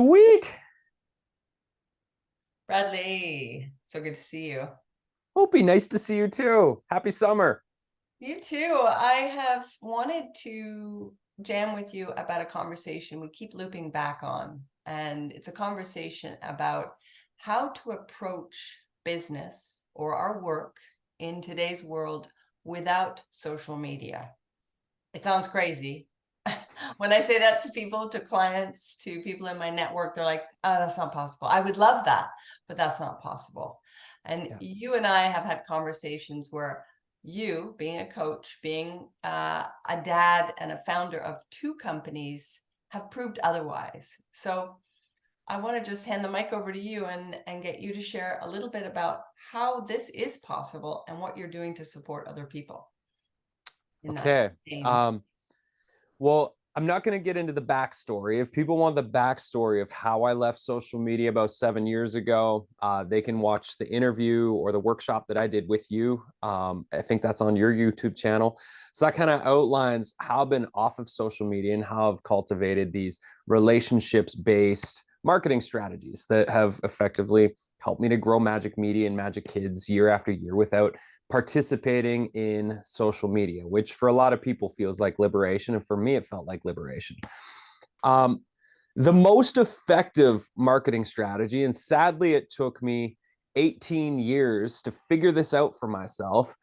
Sweet. Bradley, so good to see you. Opie, nice to see you too. Happy summer. You too. I have wanted to jam with you about a conversation we keep looping back on, and it's a conversation about how to approach business or our work in today's world without social media. It sounds crazy. When I say that to people, to clients, to people in my network, they're like, oh, that's not possible. I would love that, but that's not possible. And Yeah. you and I have had conversations where you, being a coach, being a dad and a founder of two companies, have proved otherwise. So I want to just hand the mic over to you and get you to share a little bit about how this is possible and what you're doing to support other people in that Okay. vein. Um, well, I'm not going to get into the backstory. If people want the backstory of how I left social media about 7 years ago, they can watch the interview or the workshop that I did with you. I think that's on your YouTube channel. So that kind of outlines how I've been off of social media and how I've cultivated these relationships-based marketing strategies that have effectively helped me to grow Majik Media and Majik Kids year after year without participating in social media, which for a lot of people feels like liberation. And for me, it felt like liberation. Um, the most effective marketing strategy, and sadly, it took me 18 years to figure this out for myself,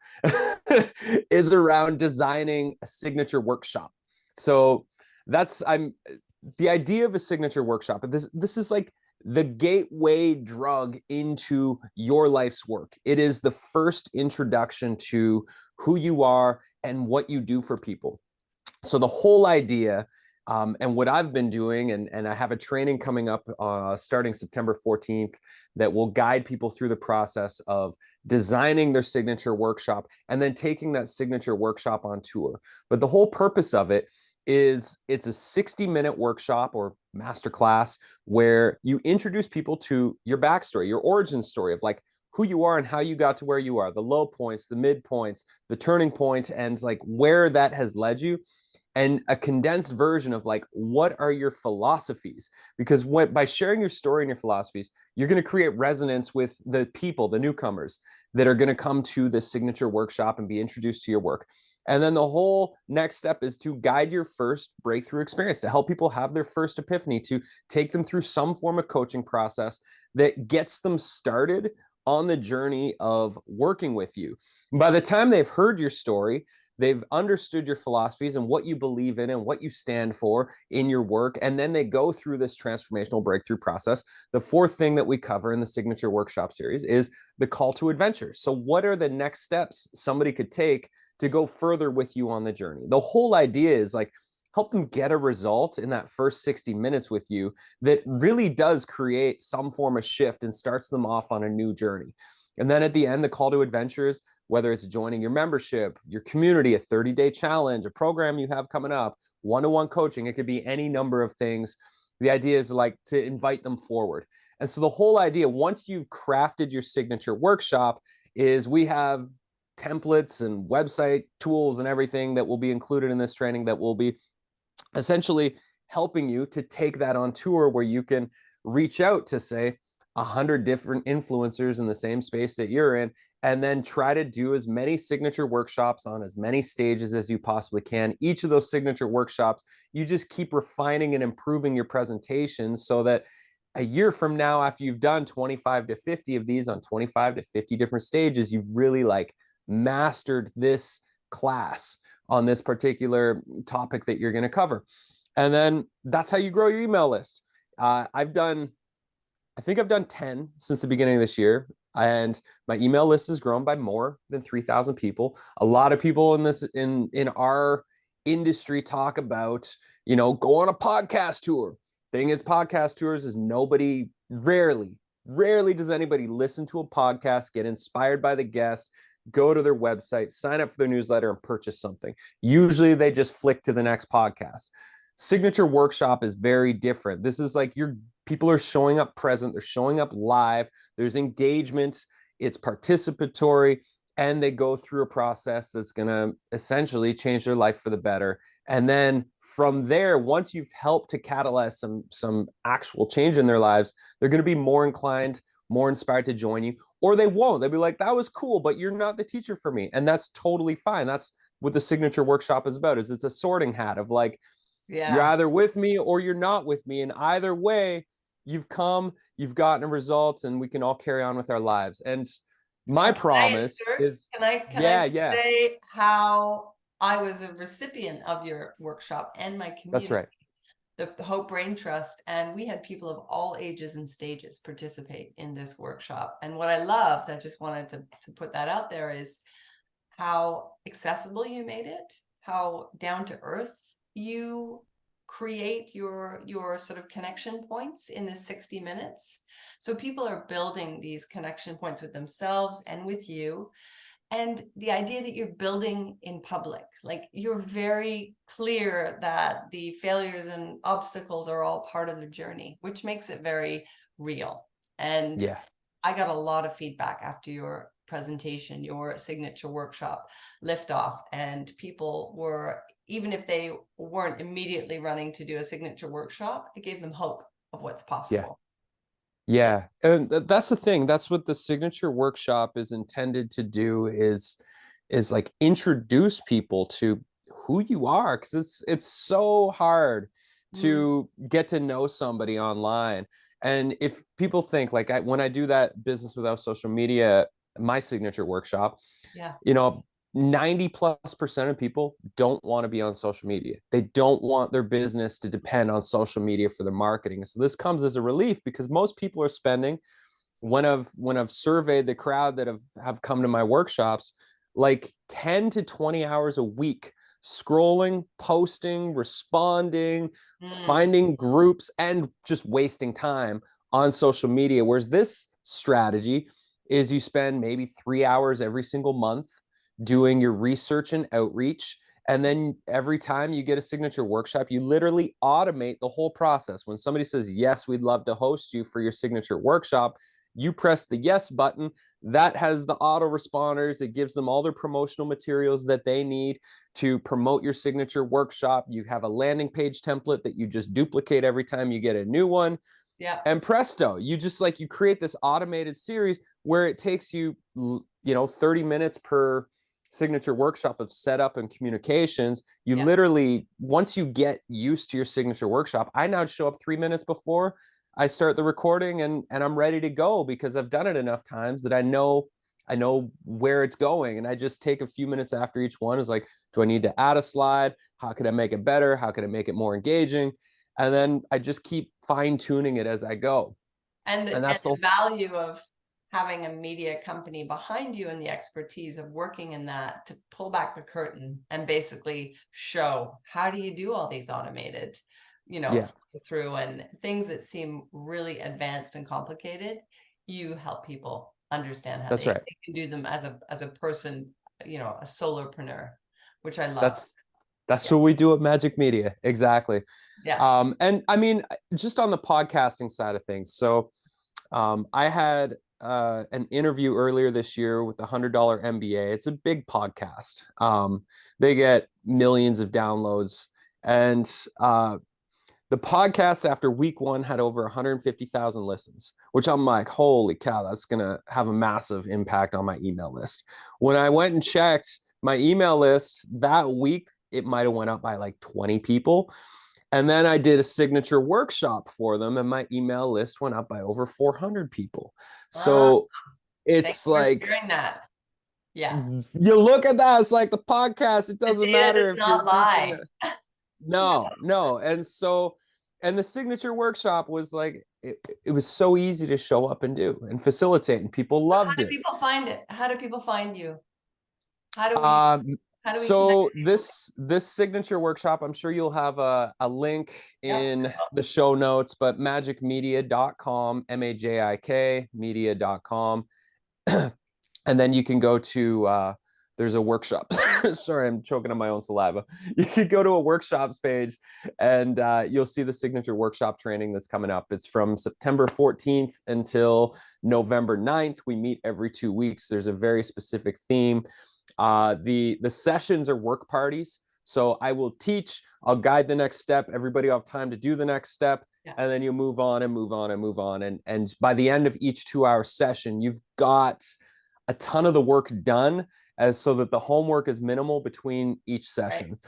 is around designing a signature workshop. So I'm the idea of a signature workshop. This is like the gateway drug into your life's work. It is the first introduction to who you are and what you do for people. So the whole idea, and what I've been doing, and I have a training coming up starting September 14th that will guide people through the process of designing their signature workshop and then taking that signature workshop on tour. But the whole purpose of it is it's a 60-minute workshop or masterclass where you introduce people to your backstory, your origin story of like who you are and how you got to where you are, the low points, the mid points, the turning point, and like where that has led you, and a condensed version of like what are your philosophies, because by sharing your story and your philosophies, you're going to create resonance with the people, the newcomers that are going to come to the signature workshop and be introduced to your work. And then the whole next step is to guide your first breakthrough experience, to help people have their first epiphany, to take them through some form of coaching process that gets them started on the journey of working with you. By the time they've heard your story, they've understood your philosophies and what you believe in and what you stand for in your work. And then they go through this transformational breakthrough process. The fourth thing that we cover in the signature workshop series is the call to adventure. So what are the next steps somebody could take to go further with you on the journey? The whole idea is like, help them get a result in that first 60 minutes with you that really does create some form of shift and starts them off on a new journey. And then at the end, the call to adventures, whether it's joining your membership, your community, a 30-day challenge, a program you have coming up, one-to-one coaching, it could be any number of things. The idea is like to invite them forward. And so the whole idea, once you've crafted your signature workshop, is we have templates and website tools and everything that will be included in this training that will be essentially helping you to take that on tour, where you can reach out to, say, 100 different influencers in the same space that you're in, and then try to do as many signature workshops on as many stages as you possibly can. Each of those signature workshops, you just keep refining and improving your presentation so that a year from now, after you've done 25 to 50 of these on 25 to 50 different stages, you've really like mastered this class on this particular topic that you're going to cover. And then that's how you grow your email list. I think I've done 10 since the beginning of this year, and my email list has grown by more than 3,000 people. A lot of people in our industry talk about, go on a podcast tour. Thing is, podcast tours is rarely does anybody listen to a podcast, get inspired by the guest, go to their website, sign up for their newsletter, and purchase something. Usually they just flick to the next podcast. Signature workshop is very different. This is like people are showing up present, they're showing up live, there's engagement, it's participatory, and they go through a process that's going to essentially change their life for the better And then from there, once you've helped to catalyze some actual change in their lives, they're going to be more inclined, more inspired to join you, or they won't. They'll be like, that was cool, but you're not the teacher for me. And that's totally fine. That's what the signature workshop is about, is it's a sorting hat of like, you're Yeah. either with me or you're not with me. And either way, you've come, you've gotten a result, and we can all carry on with our lives. And my Can I promise insert? is, Can I yeah, yeah, say how I was a recipient of your workshop and my that's community, right. the Hope Brain Trust, and we had people of all ages and stages participate in this workshop. And what I loved, I just wanted to put that out there, is how accessible you made it, how down to earth you create your sort of connection points in this 60 minutes. So people are building these connection points with themselves and with you. And the idea that you're building in public, like you're very clear that the failures and obstacles are all part of the journey, which makes it very real. And Yeah. I got a lot of feedback after your presentation, your signature workshop, liftoff, and people were, even if they weren't immediately running to do a signature workshop, it gave them hope of what's Yeah. possible. Yeah. Yeah. And that's the thing. That's what the signature workshop is intended to do, is like introduce people to who you are, because it's so hard Mm, to get to know somebody online. And if people think like when I do that business without social media, my signature workshop, yeah. you know, 90+% of people don't want to be on social media. They don't want their business to depend on social media for their marketing. So this comes as a relief, because most people are spending, when I've surveyed the crowd that have come to my workshops, like 10 to 20 hours a week scrolling, posting, responding, Mm, finding groups, and just wasting time on social media. Whereas this strategy is you spend maybe 3 hours every single month doing your research and outreach. And then every time you get a signature workshop, you literally automate the whole process. When somebody says, yes, we'd love to host you for your signature workshop, you press the yes button. That has the autoresponders. It gives them all their promotional materials that they need to promote your signature workshop. You have a landing page template that you just duplicate every time you get a new one. yeah. And presto, you create this automated series where it takes you, 30 minutes per signature workshop of setup and communications. You Yeah. literally, once you get used to your signature workshop, I now show up 3 minutes before I start the recording, and I'm ready to go, because I've done it enough times that I know where it's going. And I just take a few minutes after each one. Is like, do I need to add a slide? How can I make it better? How can I make it more engaging? And then I just keep fine tuning it as I go. And And and that's the the value of having a media company behind you and the expertise of working in that to pull back the curtain and basically show how do you do all these automated, yeah, through and things that seem really advanced and complicated. You help people understand how that's they right. can do them as a person, a solopreneur, which I love. That's that's Yeah. what we do at Magic Media. Exactly. Yeah. And I mean, just on the podcasting side of things. So I had an interview earlier this year with $100 MBA. It's a big podcast. They get millions of downloads. And the podcast after week one had over 150,000 listens, which I'm like, holy cow, that's going to have a massive impact on my email list. When I went and checked my email list that week, it might have went up by like 20 people. And then I did a signature workshop for them, and my email list went up by over 400 people. Uh, So Thanks it's for like, sharing that. Yeah. you look at that, it's like the podcast, it The doesn't data matter does if you're not reaching lie. a, no, no. And the signature workshop was like, it was so easy to show up and do and facilitate, and people So how loved do it. people find it? How do people find you? How do we Um, how do we connect so people? this signature workshop, I'm sure you'll have a link Yep. in the show notes, but magicmedia.com, MAJIK media.com. And then you can go to there's a workshop. Sorry, I'm choking on my own saliva. You can go to a workshops page, and you'll see the signature workshop training that's coming up. It's from September 14th until November 9th. We meet every 2 weeks. There's a very specific theme. The sessions are work parties. So I will teach, I'll guide the next step. Everybody will have time to do the next step. Yeah. And then you move on and move on and move on. And by the end of each 2 hour session, you've got a ton of the work done, as so that the homework is minimal between each Right. session.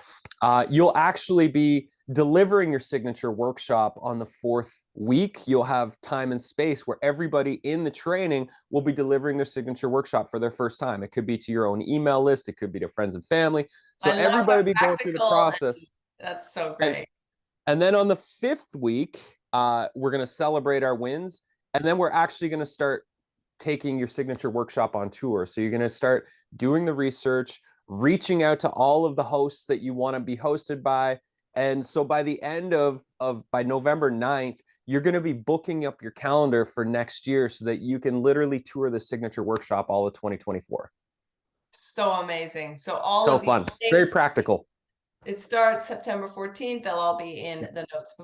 You'll actually be delivering your signature workshop on the 4th week. You'll have time and space where everybody in the training will be delivering their signature workshop for their first time. It could be to your own email list, it could be to friends and family. So I love how everybody will be going through the practical, process. and that's so And great. and then on the 5th week, we're going to celebrate our wins. And then we're actually going to start taking your signature workshop on tour. So you're going to start doing the research, reaching out to all of the hosts that you want to be hosted by. And so by the end of by November 9th, you're going to be booking up your calendar for next year so that you can literally tour the signature workshop all of 2024. So amazing. So all So of these fun, very links, practical. it starts September 14th. They'll all be in the notes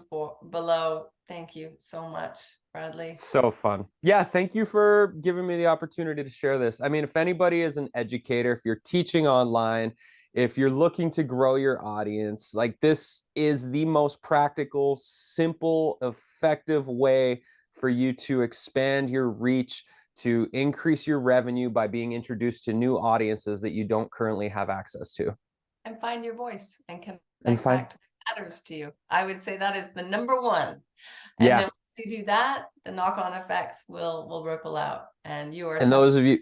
below. Thank you so much, Bradley. So fun. Yeah, thank you for giving me the opportunity to share this. I mean, if anybody is an educator, if you're teaching online, if you're looking to grow your audience, like, this is the most practical, simple, effective way for you to expand your reach, to increase your revenue by being introduced to new audiences that you don't currently have access to. And find your voice and And connect find, back to what matters to you. I would say that is the number one. And then yeah. once you do that, the knock-on effects will ripple out. And you are a And testament.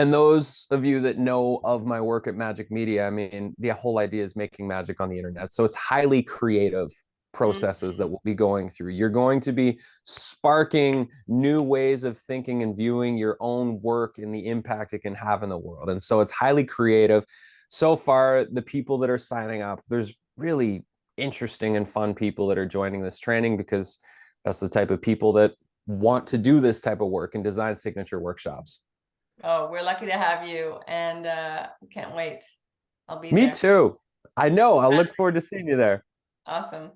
those of you that know of my work at Majik Media, I mean, the whole idea is making magic on the internet. So it's highly creative processes that Mhm. we'll be going through. You're going to be sparking new ways of thinking and viewing your own work and the impact it can have in the world. And so it's highly creative. So far, the people that are signing up, there's really interesting and fun people that are joining this training, because that's the type of people that want to do this type of work and design signature workshops. Oh, we're lucky to have you, and can't wait. I'll be Me there. too. I know. I'll look forward to seeing you there. Awesome.